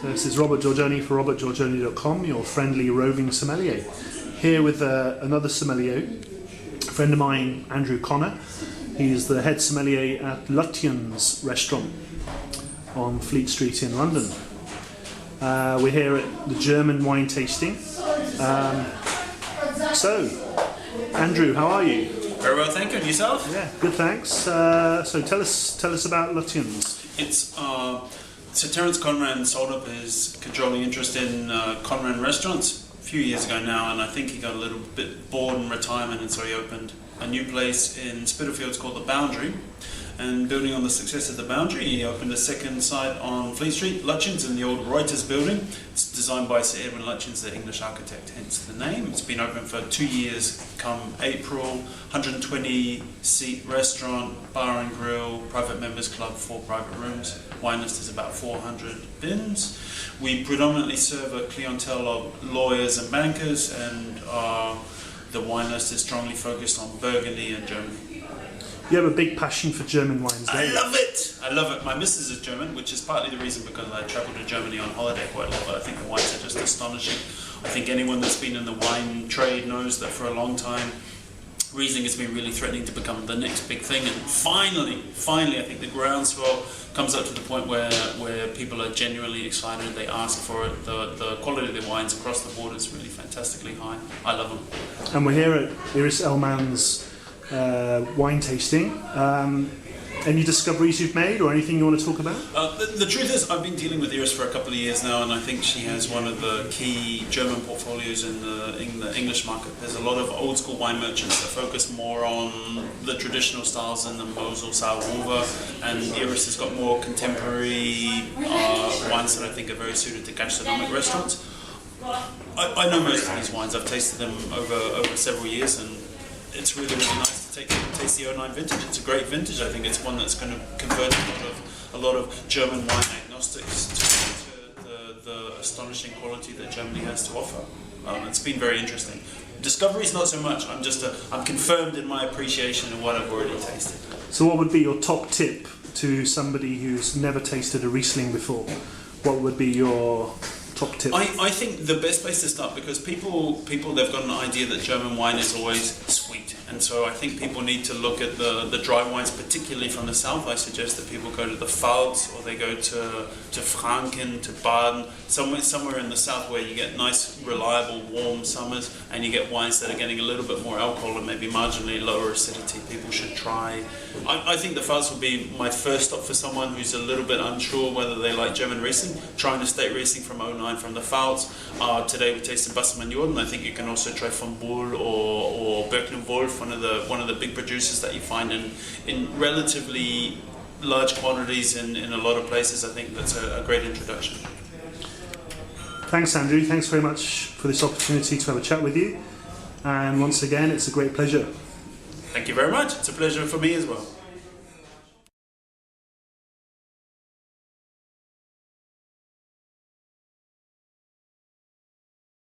This is Robert Giorgione for robertgiorgione.com, your friendly roving sommelier. Here with another sommelier, a friend of mine, Andrew Connor. He's the head sommelier at Lutyens restaurant on Fleet Street in London. We're here at the German wine tasting. So, Andrew, how are you? Very well, thank you. And yourself? Yeah, good, thanks. So tell us about Lutyens. It's so Terence Conran sold up his controlling interest in Conran restaurants a few years ago now, and I think he got a little bit bored in retirement, and so he opened a new place in Spitalfields called The Boundary. And building on the success of The Boundary, he opened a second site on Fleet Street, Lutyens, in the old Reuters building. It's designed by Sir Edwin Lutyens, the English architect, hence the name. It's been open for 2 years come April, 120-seat restaurant, bar and grill, private members club, 4 private rooms. Wine list is about 400 bins. We predominantly serve a clientele of lawyers and bankers, and the wine list is strongly focused on Burgundy and Germany. You have a big passion for German wines, don't you? I love it! I love it. My missus is German, which is partly the reason because I travelled to Germany on holiday quite a lot, but I think the wines are just astonishing. I think anyone that's been in the wine trade knows that for a long time, Riesling has been really threatening to become the next big thing, and finally, I think the groundswell comes up to the point where people are genuinely excited, they ask for it. The quality of the wines across the board is really fantastically high. I love them. And we're here at Iris Elman's wine tasting. Any discoveries you've made or anything you want to talk about? The truth is, I've been dealing with Iris for a couple of years now, and I think she has one of the key German portfolios in the English market. There's a lot of old school wine merchants that focus more on the traditional styles in the Mosel, Sauerhofer, and Iris has got more contemporary wines that I think are very suited to gastronomic restaurants. I know most of these wines. I've tasted them over several years, and it's really nice to taste the 09 vintage. It's a great vintage. I think it's one that's going to convert a lot of German wine agnostics to the astonishing quality that Germany has to offer. It's been very interesting. Discoveries not so much. I'm confirmed in my appreciation of what I've already tasted. So what would be your top tip to somebody who's never tasted a Riesling before? What would be your top tip? I think the best place to start, because people they've got an idea that German wine is always sweet, and so I think people need to look at the dry wines, particularly from the south. I suggest that people go to the Pfalz, or they go to Franken, to Baden, somewhere in the south where you get nice, reliable, warm summers, and you get wines that are getting a little bit more alcohol and maybe marginally lower acidity. People should try. I think the Pfalz would be my first stop for someone who's a little bit unsure whether they like German Riesling. Try an estate Riesling from 09 from the Pfalz. Today we tasted Bassermann Jordan. I think you can also try von Buhl or Birken Wolf, one of the big producers that you find in relatively large quantities in a lot of places. I think that's a great introduction. Thanks, Andrew. Thanks very much for this opportunity to have a chat with you. And once again, it's a great pleasure. Thank you very much. It's a pleasure for me as well.